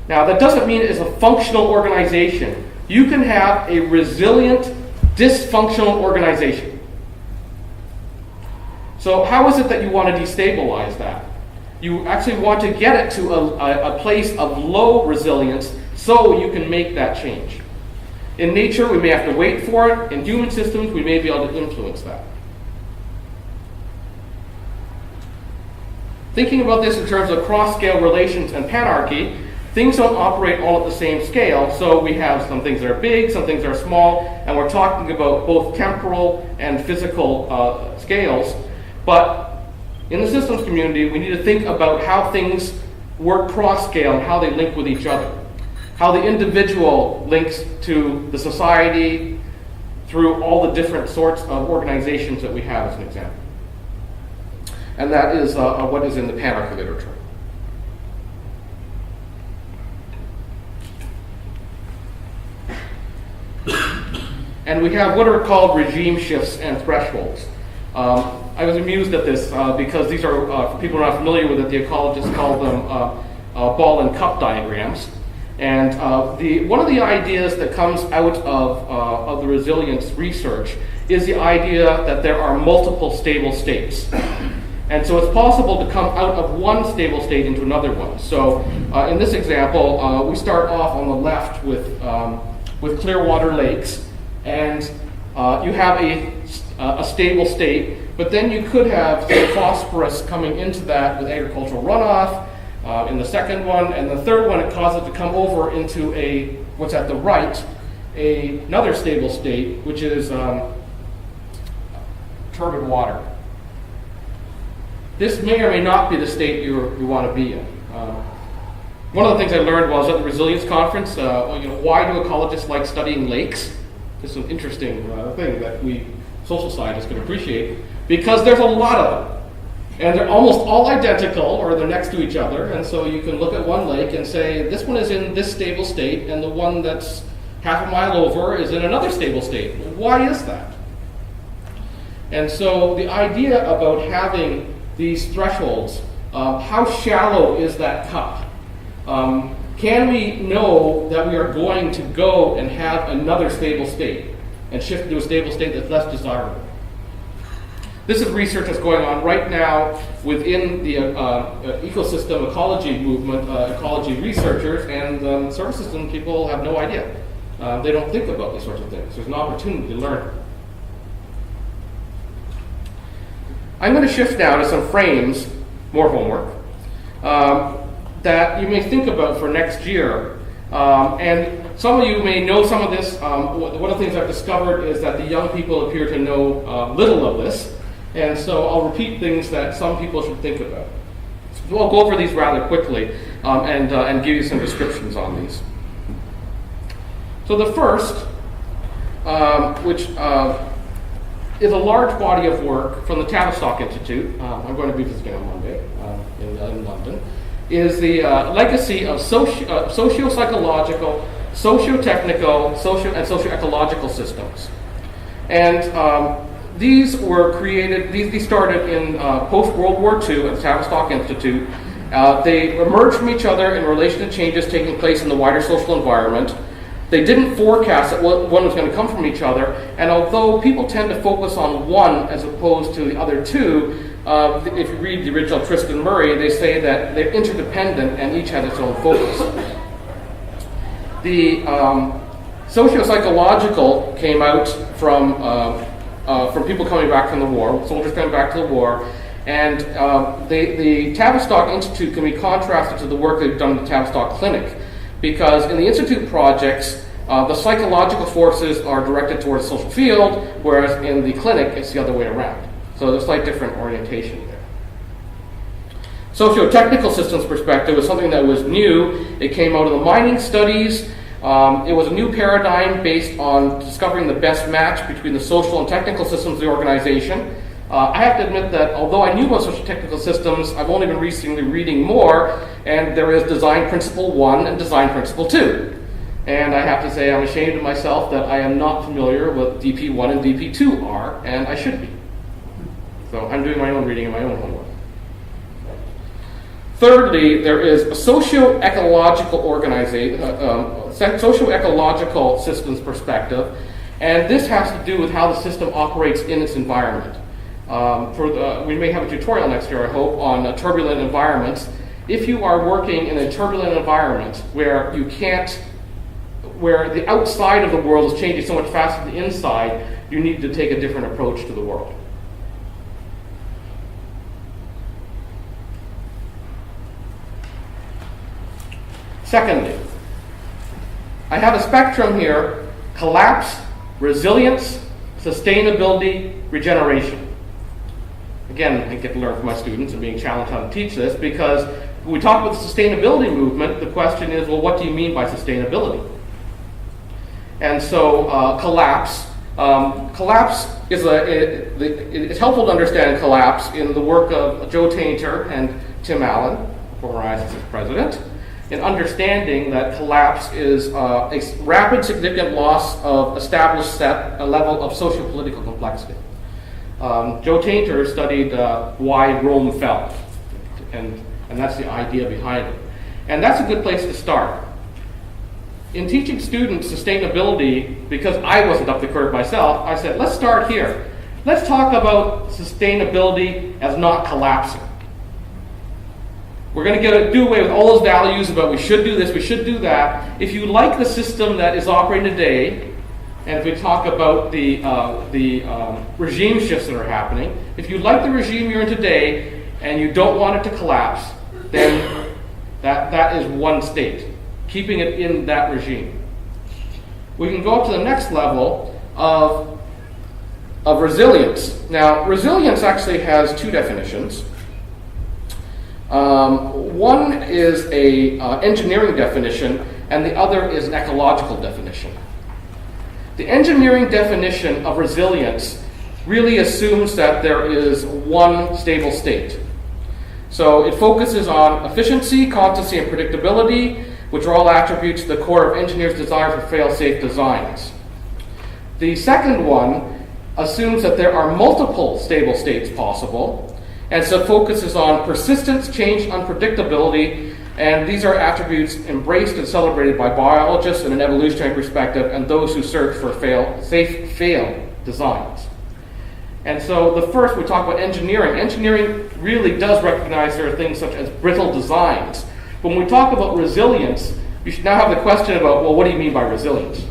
Speaker 2: Now, that doesn't mean it's a functional organization. You can have a resilient, dysfunctional organization. So how is it that you want to destabilize that? You actually want to get it to a place of low resilience so you can make that change. In nature, we may have to wait for it. In human systems, we may be able to influence that. Thinking about this in terms of cross-scale relations and panarchy, things don't operate all at the same scale, so we have some things that are big, some things that are small, and we're talking about both temporal and physical scales. But in the systems community, we need to think about how things work cross-scale and how they link with each other. How the individual links to the society through all the different sorts of organizations that we have, as an example. And that is what is in the panarchy literature. And we have what are called regime shifts and thresholds. I was amused at this because these are, for people who are not familiar with it, the ecologists call them ball and cup diagrams. And one of the ideas that comes out of the resilience research is the idea that there are multiple stable states. And so it's possible to come out of one stable state into another one. So in this example, we start off on the left with clear water lakes, and you have a stable state, but then you could have some phosphorus coming into that with agricultural runoff in the second one, and the third one it causes it to come over into what's at the right, another stable state, which is turbid water. This may or may not be the state you want to be in. One of the things I learned while I was at the Resilience Conference, why do ecologists like studying lakes? This is an interesting thing that we social scientists can appreciate, because there's a lot of them. And they're almost all identical, or they're next to each other, and so you can look at one lake and say, this one is in this stable state, and the one that's half a mile over is in another stable state. Why is that? And so the idea about having these thresholds, how shallow is that cup? Can we know that we are going to go and have another stable state and shift to a stable state that's less desirable? This is research that's going on right now within the ecosystem ecology movement, ecology researchers, and service system people have no idea. They don't think about these sorts of things. There's an opportunity to learn. I'm going to shift now to some frames, more homework, that you may think about for next year. And some of you may know some of this. One of the things I've discovered is that the young people appear to know little of this. And so I'll repeat things that some people should think about. So I'll go over these rather quickly and give you some descriptions on these. So the first, which is a large body of work from the Tavistock Institute. I'm going to be visiting on Monday in London. Is the legacy of socio-psychological, socio-technical, and socio-ecological systems. And these were created, these started in post-World War II at the Tavistock Institute. They emerged from each other in relation to changes taking place in the wider social environment. They didn't forecast that one was going to come from each other, and although people tend to focus on one as opposed to the other two, if you read the original Tristan Murray, they say that they're interdependent and each has its own focus. The socio-psychological came out from people coming back from the war, soldiers coming back to the war, and the Tavistock Institute can be contrasted to the work they've done in the Tavistock Clinic, because in the Institute projects, the psychological forces are directed towards the social field, whereas in the clinic, it's the other way around. So there's a slight different orientation there. Socio-technical systems perspective was something that was new. It came out of the mining studies. It was a new paradigm based on discovering the best match between the social and technical systems of the organization. I have to admit that although I knew about socio-technical systems, I've only been recently reading more, and there is Design Principle 1 and Design Principle 2. And I have to say I'm ashamed of myself that I am not familiar with DP1 and DP2 are, and I should be. So I'm doing my own reading and my own homework. Thirdly, there is a socio-ecological socio-ecological systems perspective, and this has to do with how the system operates in its environment. We may have a tutorial next year, I hope, on turbulent environments. If you are working in a turbulent environment where where the outside of the world is changing so much faster than the inside, you need to take a different approach to the world. Secondly, I have a spectrum here: collapse, resilience, sustainability, regeneration. Again, I get to learn from my students and being challenged how to teach this, because when we talk about the sustainability movement, the question is, well, what do you mean by sustainability? And so collapse. Collapse is it's helpful to understand collapse in the work of Joe Tainter and Tim Allen, former ISS president, in understanding that collapse is a rapid, significant loss of established a level of socio-political complexity. Joe Tainter studied why Rome fell, and that's the idea behind it. And that's a good place to start. In teaching students sustainability, because I wasn't up the curve myself, I said, let's start here. Let's talk about sustainability as not collapsing. We're going to do away with all those values about we should do this, we should do that. If you like the system that is operating today, and if we talk about the regime shifts that are happening, if you like the regime you're in today and you don't want it to collapse, then that is one state, keeping it in that regime. We can go up to the next level of resilience. Now, resilience actually has two definitions. One is a engineering definition, and the other is an ecological definition. The engineering definition of resilience really assumes that there is one stable state. So it focuses on efficiency, constancy, and predictability, which are all attributes at the core of engineers' desire for fail-safe designs. The second one assumes that there are multiple stable states possible, and so focuses on persistence, change, unpredictability, and these are attributes embraced and celebrated by biologists in an evolutionary perspective and those who search for safe fail designs. And so the first, we talk about engineering. Engineering really does recognize there are things such as brittle designs. When we talk about resilience, you should now have the question about, well, what do you mean by resilience?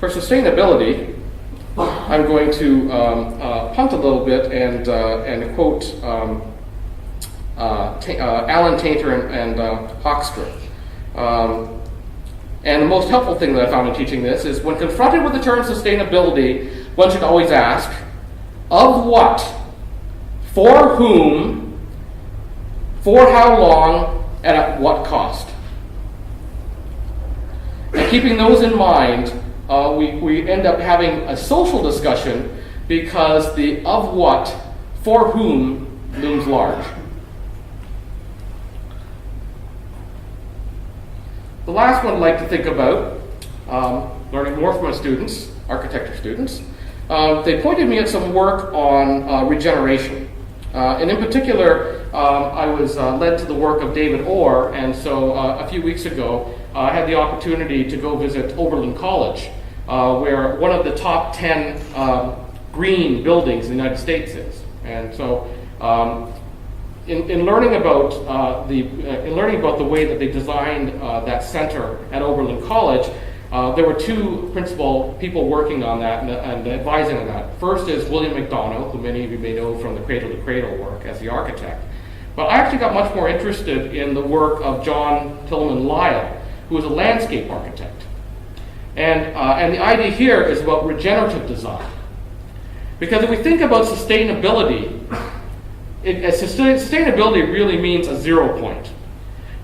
Speaker 2: For sustainability, I'm going to punt a little bit and quote Alan Tainter and Hoekstra. And the most helpful thing that I found in teaching this is when confronted with the term sustainability, one should always ask, of what, for whom, for how long, and at what cost? And keeping those in mind, we end up having a social discussion because the of what, for whom, looms large. The last one I'd like to think about, learning more from my students, architecture students, they pointed me at some work on regeneration. And in particular, I was led to the work of David Orr, and so a few weeks ago, I had the opportunity to go visit Oberlin College, where one of the top 10 green buildings in the United States is. And so, in learning about the way that they designed that center at Oberlin College, there were two principal people working on that and advising on that. First is William McDonough, who many of you may know from the Cradle to Cradle work as the architect. But I actually got much more interested in the work of John Tillman Lyle, who was a landscape architect. And the idea here is about regenerative design. Because if we think about sustainability, sustainability really means a 0 point.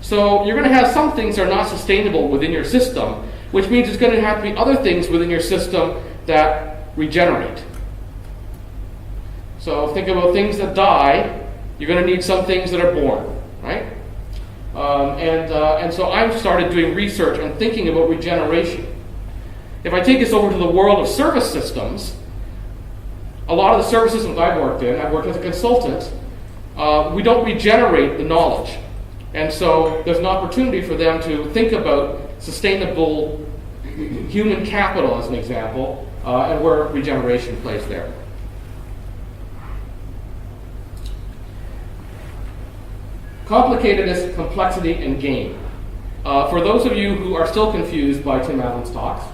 Speaker 2: So you're going to have some things that are not sustainable within your system, which means there's going to have to be other things within your system that regenerate. So think about things that die. You're going to need some things that are born, right? And so I've started doing research and thinking about regeneration. If I take this over to the world of service systems, a lot of the service systems I've worked as a consultant, we don't regenerate the knowledge. And so there's an opportunity for them to think about sustainable human capital, as an example, and where regeneration plays there. Complicatedness, complexity, and gain. For those of you who are still confused by Tim Allen's talks,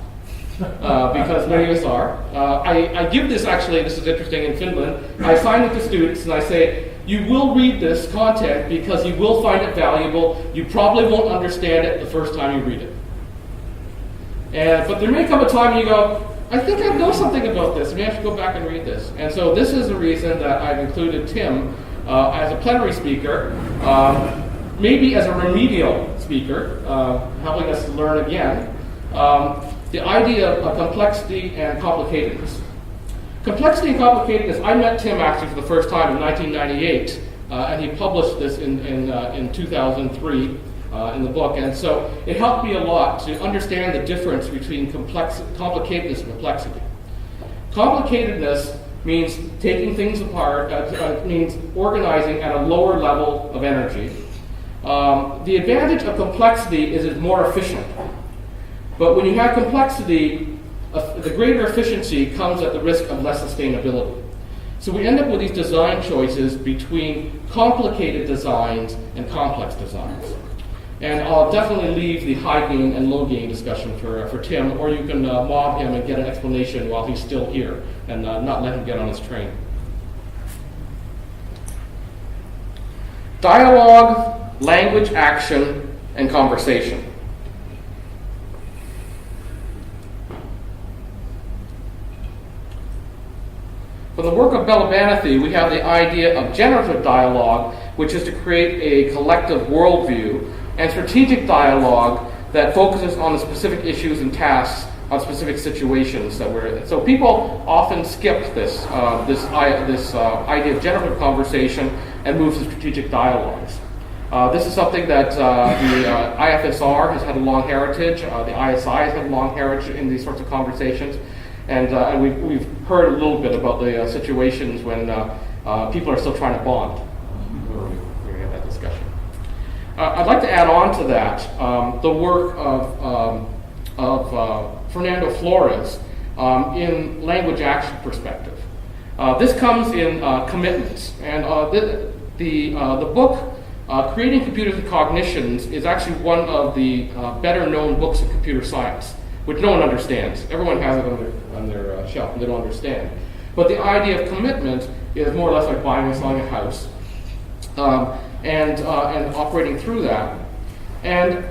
Speaker 2: because many of us are, I give this is interesting in Finland, I assign it to students and I say, you will read this content because you will find it valuable. You probably won't understand it the first time you read it. But there may come a time when you go, I think I know something about this. Maybe I should go back and read this. And so this is the reason that I've included Tim as a plenary speaker, maybe as a remedial speaker, helping us to learn again, the idea of complexity and complicatedness. Complexity and complicatedness, I met Tim actually for the first time in 1998, and he published this in 2003 in the book. And so it helped me a lot to understand the difference between complicatedness and complexity. Complicatedness means taking things apart, means organizing at a lower level of energy. The advantage of complexity is it's more efficient. But when you have complexity, the greater efficiency comes at the risk of less sustainability. So we end up with these design choices between complicated designs and complex designs. And I'll definitely leave the high gain and low gain discussion for Tim, or you can mob him and get an explanation while he's still here and not let him get on his train. Dialogue, language, action, and conversation. From the work of Balabanathy, we have the idea of generative dialogue, which is to create a collective worldview, and strategic dialogue that focuses on the specific issues and tasks on specific situations that we're in. So people often skip this idea of generative conversation and move to strategic dialogues. This is something that the IFSR has had a long heritage. The ISI has had a long heritage in these sorts of conversations. And we've heard a little bit about the situations when people are still trying to bond. We're going to have that discussion. I'd like to add on to that the work of Fernando Flores in language action perspective. This comes in commitments, and the book Creating Computers and Cognitions is actually one of the better known books of computer science, which no one understands. Everyone has it on their shelf and they don't understand. But the idea of commitment is more or less like buying and selling a house and operating through that. And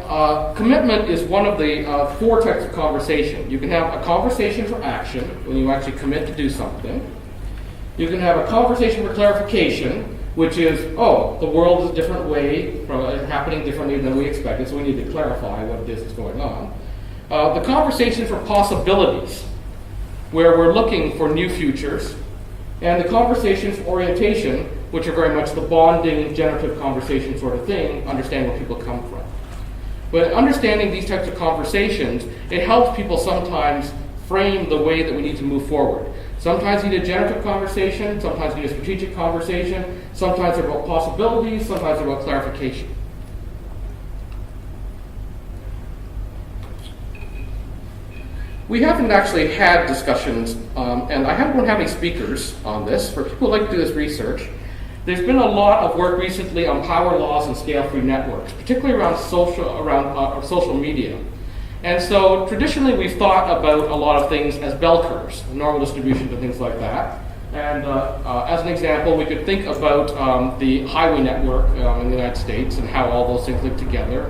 Speaker 2: commitment is one of the 4 types of conversation. You can have a conversation for action, when you actually commit to do something. You can have a conversation for clarification, which is, the world is a different way, happening differently than we expected, so we need to clarify what it is that's going on. The conversation for possibilities, where we're looking for new futures, and the conversation for orientation, which are very much the bonding, generative conversation sort of thing, understand where people come from. But understanding these types of conversations, it helps people sometimes frame the way that we need to move forward. Sometimes you need a generative conversation, sometimes you need a strategic conversation, sometimes they're about possibilities, sometimes they're about clarification. We haven't actually had discussions, and I don't have any speakers on this. For people who like to do this research, there's been a lot of work recently on power laws and scale-free networks, particularly around social media. And so traditionally we've thought about a lot of things as bell curves, normal distributions and things like that. And as an example, we could think about the highway network in the United States and how all those things link together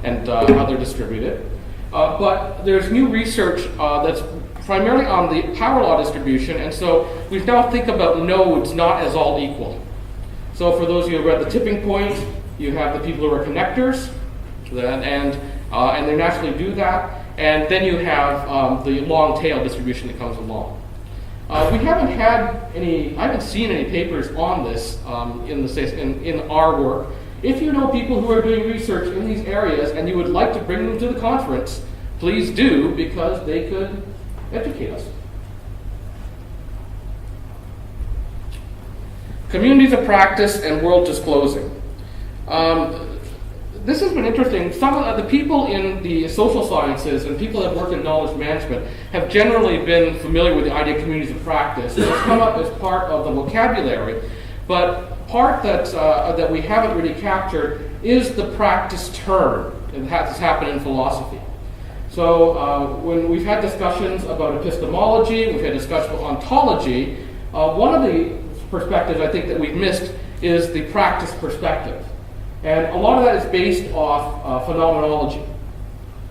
Speaker 2: and how they're distributed. But there's new research that's primarily on the power law distribution, and so we now think about nodes not as all equal. So for those of you who read The Tipping Point, you have the people who are connectors, and they naturally do that, and then you have the long tail distribution that comes along. We haven't had I haven't seen any papers on this in our work. If you know people who are doing research in these areas and you would like to bring them to the conference, please do, because they could educate us. Communities of practice and world disclosing. This has been interesting. Some of the people in the social sciences and people that work in knowledge management have generally been familiar with the idea of communities of practice. It's come up as part of the vocabulary, but part that we haven't really captured is the practice term that has happened in philosophy. So when we've had discussions about epistemology, we've had discussions about ontology, one of the perspectives I think that we've missed is the practice perspective. And a lot of that is based off phenomenology.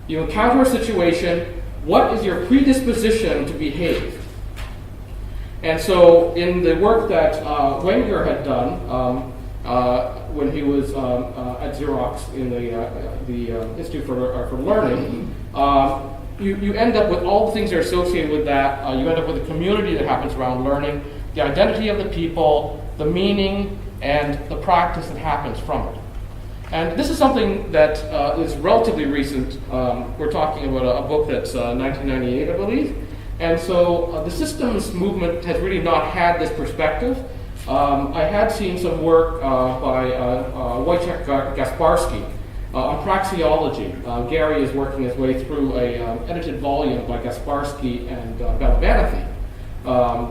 Speaker 2: You encounter a situation, what is your predisposition to behave? And so in the work that Wenger had done when he was at Xerox in the Institute for Learning, you end up with all the things that are associated with that. You end up with a community that happens around learning, the identity of the people, the meaning, and the practice that happens from it. And this is something that is relatively recent. We're talking about a book that's 1998, I believe. And so the systems movement has really not had this perspective. I had seen some work by Wojciech Gasparsky on praxeology. Gary is working his way through an edited volume by Gasparsky and Balabanathy,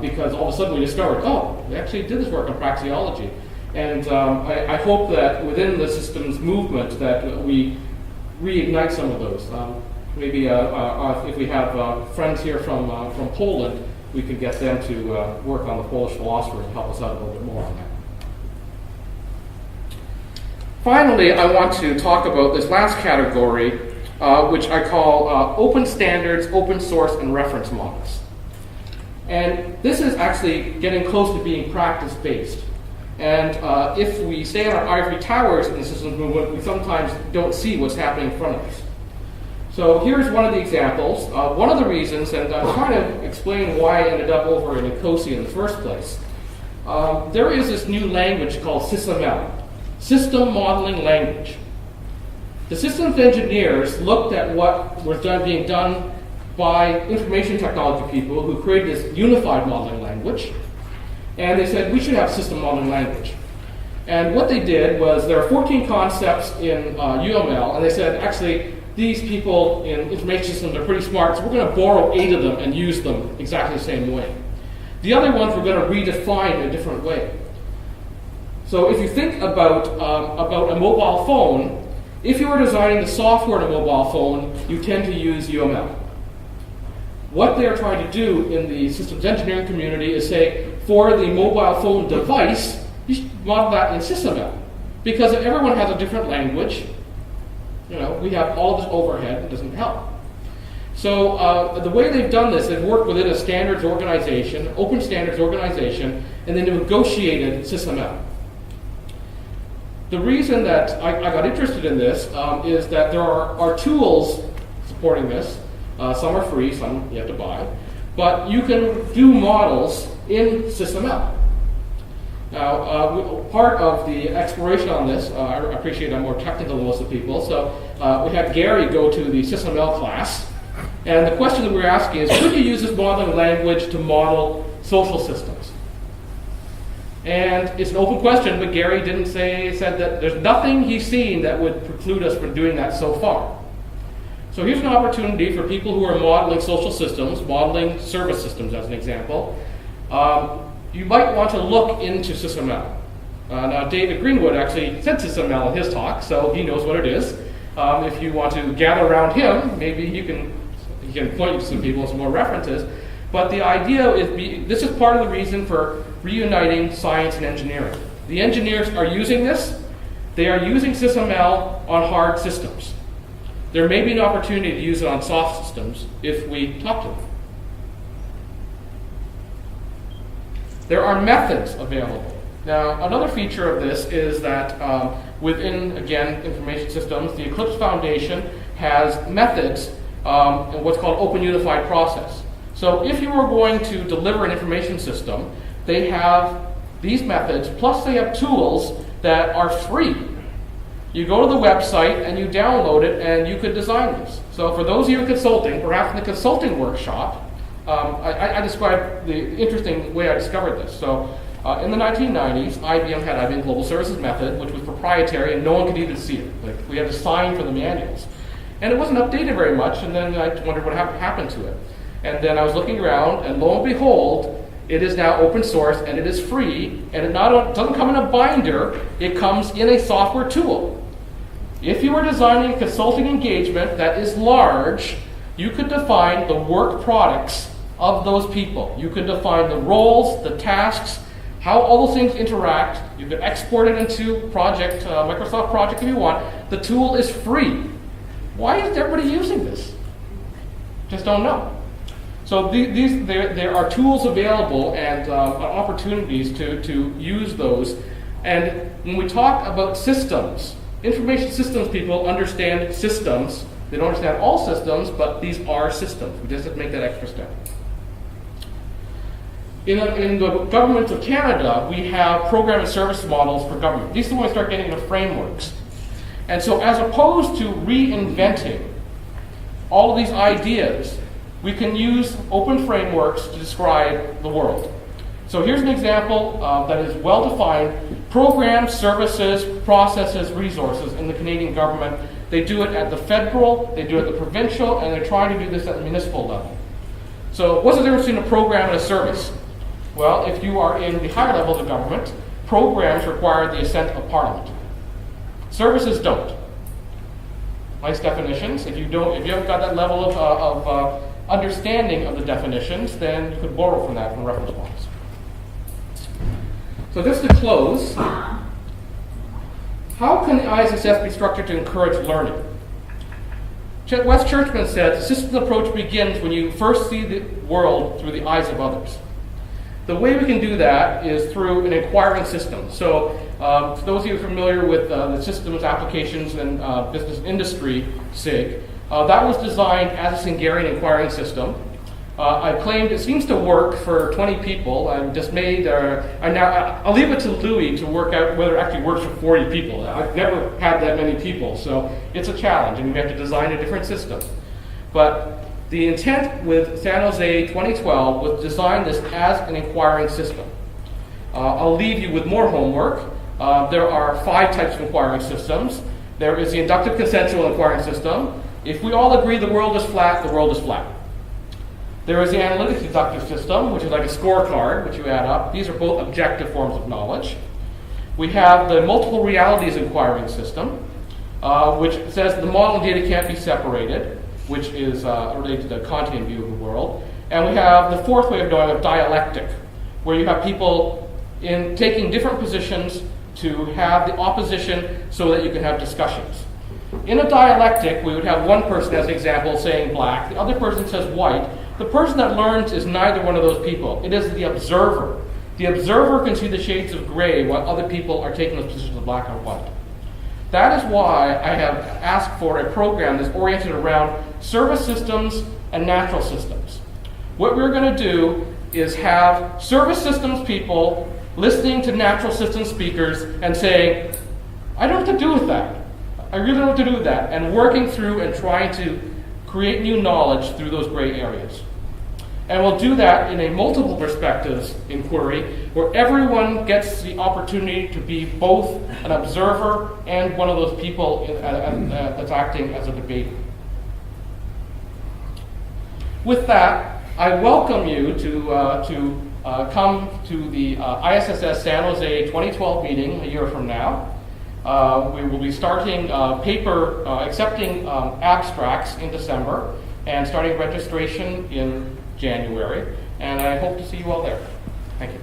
Speaker 2: because all of a sudden we discovered, we actually did this work on praxeology. And I hope that within the systems movement that we reignite some of those. Maybe if we have friends here from Poland, we could get them to work on the Polish philosophers and help us out a little bit more on that. Finally, I want to talk about this last category, which I call open standards, open source, and reference models. And this is actually getting close to being practice-based. And if we stay on our ivory towers in the systems movement, we sometimes don't see what's happening in front of us. So here's one of the examples. One of the reasons, and I'm trying to explain why I ended up over in Nicosia in the first place. There is this new language called SysML, System Modeling Language. The systems engineers looked at what was being done by information technology people who created this unified modeling language, and they said we should have system modeling language. And what they did was there are 14 concepts in UML, and they said actually these people in information systems are pretty smart, so we're going to borrow 8 of them and use them exactly the same way. The other ones we're going to redefine in a different way. So if you think about a mobile phone, if you were designing the software in a mobile phone, you tend to use UML. What they are trying to do in the systems engineering community is say, for the mobile phone device, you should model that in SysML. Because if everyone has a different language, we have all this overhead that doesn't help. So the way they've done this, they've worked within a standards organization, open standards organization, and then negotiated SysML. The reason that I got interested in this is that there are tools supporting this. Some are free, some you have to buy. But you can do models in SysML. Now, part of the exploration on this, I appreciate I'm more technical than most of the people, so we had Gary go to the SysML class, and the question that we were asking is, could you use this modeling language to model social systems? And it's an open question, but Gary said that there's nothing he's seen that would preclude us from doing that so far. So here's an opportunity for people who are modeling social systems, modeling service systems as an example. You might want to look into SysML. Now, David Greenwood actually said SysML in his talk, so he knows what it is. If you want to gather around him, maybe he can point you to some people, some more references. But the idea is, this is part of the reason for reuniting science and engineering. The engineers are using this. They are using SysML on hard systems. There may be an opportunity to use it on soft systems if we talk to them. There are methods available. Now, another feature of this is that within, again, information systems, the Eclipse Foundation has methods in what's called Open Unified Process. So if you are going to deliver an information system, they have these methods, plus they have tools that are free. You go to the website and you download it and you could design this. So for those of you in consulting, perhaps in the consulting workshop, I described the interesting way I discovered this. So in the 1990s, IBM had IBM Global Services Method, which was proprietary and no one could even see it. Like, we had to sign for the manuals. And it wasn't updated very much, and then I wondered what happened to it. And then I was looking around, and lo and behold, it is now open source and it is free, and it doesn't come in a binder, it comes in a software tool. If you are designing a consulting engagement that is large, you could define the work products of those people. You could define the roles, the tasks, how all those things interact. You could export it into Microsoft Project if you want. The tool is free. Why isn't everybody using this? Just don't know. So there are tools available and opportunities to use those. And when we talk about systems, information systems people understand systems. They don't understand all systems, but these are systems. We just have to make that extra step. In the government of Canada, we have program and service models for government. These are when we start getting into frameworks. And so as opposed to reinventing all of these ideas, we can use open frameworks to describe the world. So here's an example that is well-defined: programs, services, processes, resources in the Canadian government. They do it at the federal, they do it at the provincial, and they're trying to do this at the municipal level. So what's the difference between a program and a service? Well, if you are in the higher level of the government, programs require the assent of Parliament. Services don't. Nice definitions. If you haven't got that level of understanding of the definitions, then you could borrow from that from reference points. So just to close, how can the ISSF be structured to encourage learning? Wes Churchman said, the systems approach begins when you first see the world through the eyes of others. The way we can do that is through an inquiring system. So for those of you familiar with the systems, applications, and business industry, SIG, that was designed as a Singerian inquiring system. I claimed it seems to work for 20 people. I'm dismayed. I'll leave it to Louis to work out whether it actually works for 40 people. I've never had that many people, so it's a challenge, and we have to design a different system. But the intent with San Jose 2012 was to design this as an inquiring system. I'll leave you with more homework. There are 5 types of inquiring systems. There is the inductive consensual inquiring system. If we all agree the world is flat, the world is flat. There is the analytic deductive system, which is like a scorecard, which you add up. These are both objective forms of knowledge. We have the multiple realities inquiring system, which says the model and data can't be separated, which is related to the Kantian view of the world. And we have the 4th way of knowing of dialectic, where you have people taking different positions to have the opposition so that you can have discussions. In a dialectic, we would have one person, as an example, saying black, the other person says white. The person that learns is neither one of those people. It is the observer. The observer can see the shades of gray while other people are taking those positions of black or white. That is why I have asked for a program that's oriented around service systems and natural systems. What we're going to do is have service systems people listening to natural systems speakers and saying, I don't know what to do with that. I really don't know what to do with that, and working through and trying to create new knowledge through those gray areas. And we'll do that in a multiple perspectives inquiry where everyone gets the opportunity to be both an observer and one of those people that's acting as a debater. With that, I welcome you to come to the ISSS San Jose 2012 meeting a year from now. We will be starting accepting abstracts in December and starting registration in January, and I hope to see you all there. Thank you.